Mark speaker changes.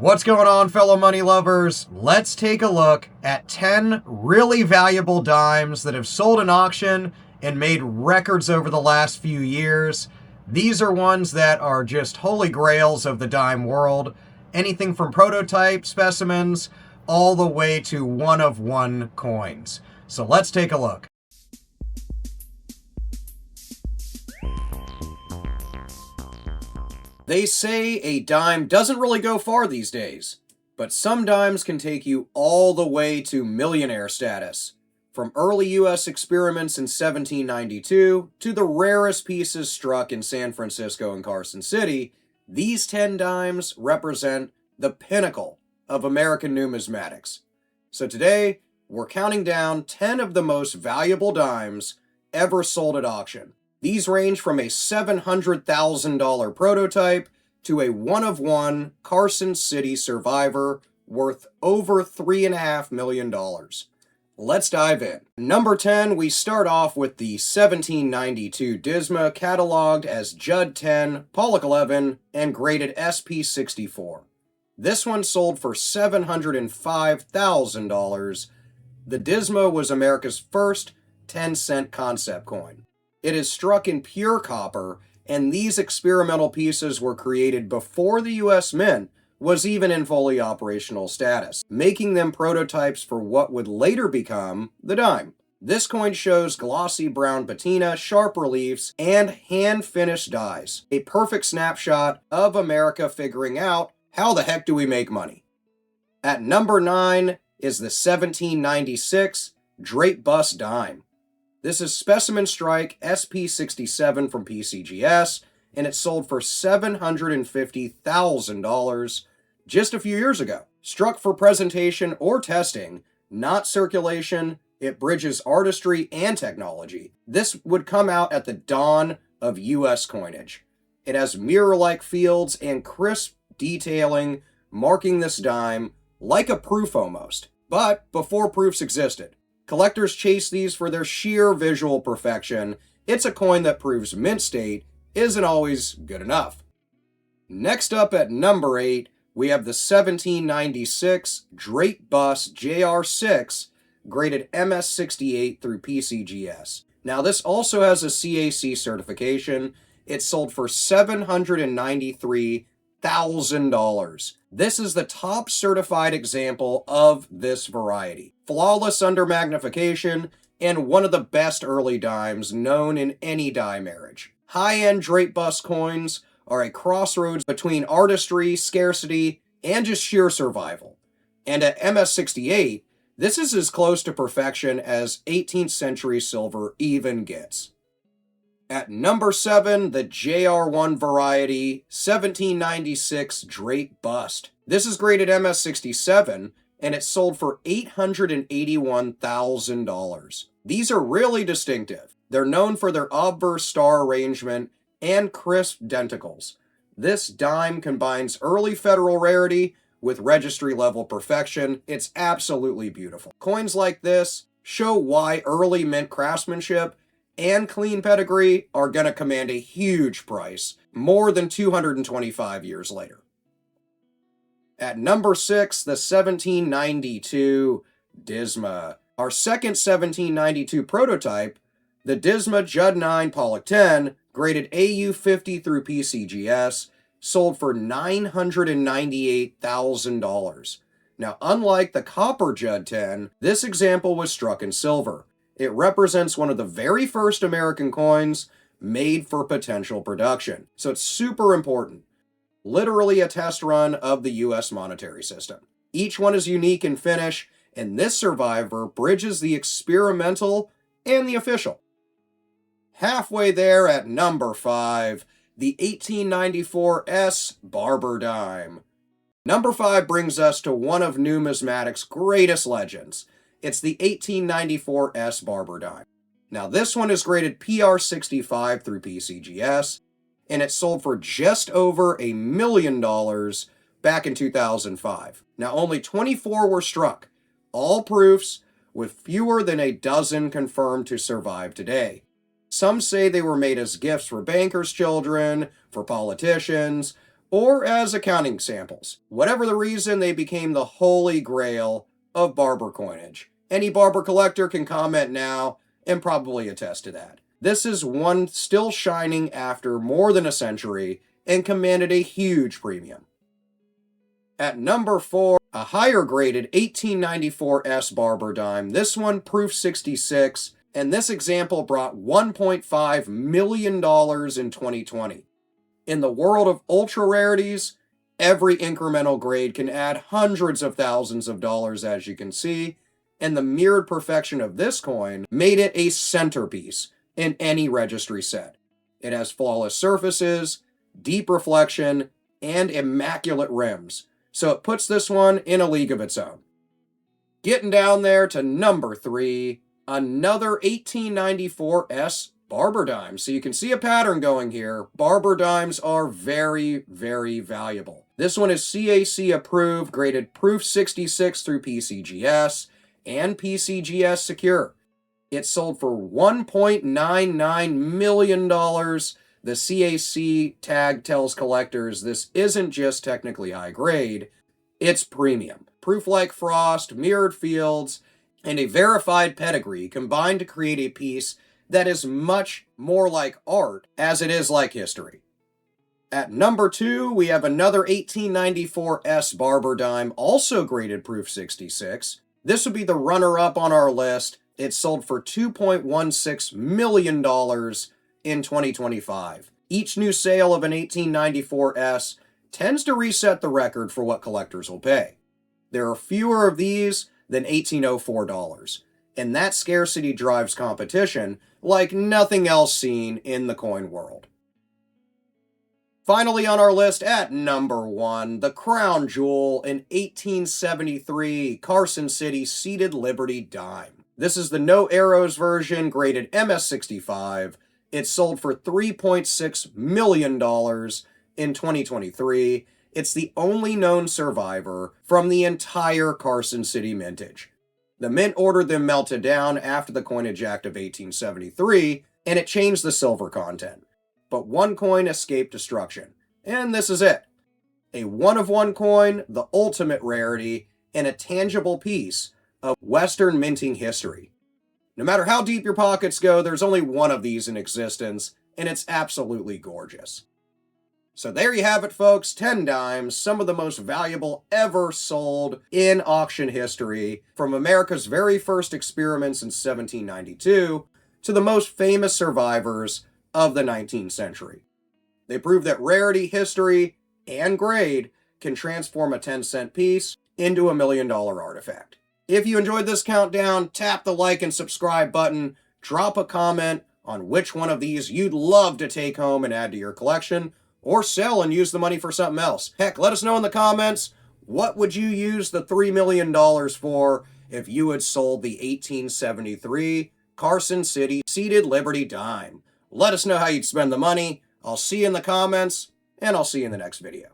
Speaker 1: What's going on, fellow money lovers? Let's take a look at 10 really valuable dimes that have sold in auction and made records over the last few years. These are ones that are just holy grails of the dime world. Anything from prototype specimens all the way to one-of-one coins. So let's take a look. They say a dime doesn't really go far these days, but some dimes can take you all the way to millionaire status. From early US experiments in 1792 to the rarest pieces struck in San Francisco and Carson City, these 10 dimes represent the pinnacle of American numismatics. So today, we're counting down 10 of the most valuable dimes ever sold at auction. These range from a $700,000 prototype to a one-of-one Carson City survivor worth over $3.5 million. Let's dive in. Number 10, we start off with the 1792 Disme, cataloged as Judd 10, Pollock 11, and graded SP 64. This one sold for $705,000. The Disme was America's first 10-cent concept coin. It is struck in pure copper, and these experimental pieces were created before the US Mint was even in fully operational status, making them prototypes for what would later become the dime. This coin shows glossy brown patina, sharp reliefs, and hand-finished dies. A perfect snapshot of America figuring out how the heck do we make money. At number 9 is the 1796 Draped Bust dime. This is Specimen Strike SP67 from PCGS, and it sold for $750,000 just a few years ago. Struck for presentation or testing, not circulation, it bridges artistry and technology. This would come out at the dawn of US coinage. It has mirror-like fields and crisp detailing, marking this dime like a proof almost, but before proofs existed. Collectors chase these for their sheer visual perfection. It's a coin that proves mint state isn't always good enough. Next up at number 8, we have the 1796 Draped Bust JR6, graded MS68 through PCGS. Now this also has a CAC certification. It sold for $793,000. This is the top certified example of this variety. Flawless under magnification, and one of the best early dimes known in any dime marriage. High-end Draped Bust coins are a crossroads between artistry, scarcity, and just sheer survival. And at MS68, this is as close to perfection as 18th century silver even gets. At number 7, the JR1 variety 1796 Draped Bust. This is graded MS67, and it sold for $881,000. These are really distinctive. They're known for their obverse star arrangement and crisp denticles. This dime combines early federal rarity with registry-level perfection. It's absolutely beautiful. Coins like this show why early mint craftsmanship and clean pedigree are going to command a huge price more than 225 years later. At number 6, the 1792 Disme. Our second 1792 prototype, the Disme Judd 9 Pollock 10, graded AU 50 through PCGS, sold for $998,000. Now, unlike the copper Judd 10, this example was struck in silver. It represents one of the very first American coins made for potential production. So it's super important. Literally a test run of the US monetary system. Each one is unique in finish, and this survivor bridges the experimental and the official. Halfway there at number 5, the 1894 S Barber dime. Number 5 brings us to one of numismatics' greatest legends. It's the 1894 S Barber dime. Now this one is graded PR65 through PCGS, and it sold for just over $1 million back in 2005. Now only 24 were struck, all proofs, with fewer than a dozen confirmed to survive today. Some say they were made as gifts for bankers' children, for politicians, or as accounting samples. Whatever the reason, they became the holy grail of Barber coinage. Any Barber collector can comment now and probably attest to that. This is one still shining after more than a century and commanded a huge premium. At number 4, a higher graded 1894 S Barber dime. This one proof 66, and this example brought $1.5 million in 2020. In the world of ultra rarities, every incremental grade can add hundreds of thousands of dollars, as you can see, and the mirrored perfection of this coin made it a centerpiece in any registry set. It has flawless surfaces, deep reflection, and immaculate rims, so it puts this one in a league of its own. Getting down there to number 3, another 1894 S Barber dime. So you can see a pattern going here. Barber dimes are very, very valuable. This one is CAC approved, graded proof 66 through PCGS and PCGS secure. It sold for $1.99 million. The CAC tag tells collectors this isn't just technically high grade, it's premium. Proof like frost, mirrored fields, and a verified pedigree combined to create a piece that is much more like art as it is like history. At number 2, we have another 1894 S Barber dime, also graded proof 66. This would be the runner-up on our list. It sold for $2.16 million in 2025. Each new sale of an 1894 S tends to reset the record for what collectors will pay. There are fewer of these than $1804, and that scarcity drives competition like nothing else seen in the coin world. Finally on our list at number 1, the crown jewel, an 1873 Carson City Seated Liberty dime. This is the no arrows version, graded MS65. It sold for $3.6 million in 2023. It's the only known survivor from the entire Carson City mintage. The mint ordered them melted down after the Coinage Act of 1873, and it changed the silver content. But one coin escaped destruction, and this is it. A one-of-one coin, the ultimate rarity, and a tangible piece of Western minting history. No matter how deep your pockets go, there's only one of these in existence, and it's absolutely gorgeous. So there you have it, folks. 10 dimes, some of the most valuable ever sold in auction history, from America's very first experiments in 1792 to the most famous survivors of the 19th century. They prove that rarity, history, and grade can transform a 10-cent piece into a $1 million artifact. If you enjoyed this countdown, tap the like and subscribe button, drop a comment on which one of these you'd love to take home and add to your collection, or sell and use the money for something else. Heck, let us know in the comments, what would you use the $3 million for if you had sold the 1873 Carson City Seated Liberty dime? Let us know how you'd spend the money. I'll see you in the comments, and I'll see you in the next video.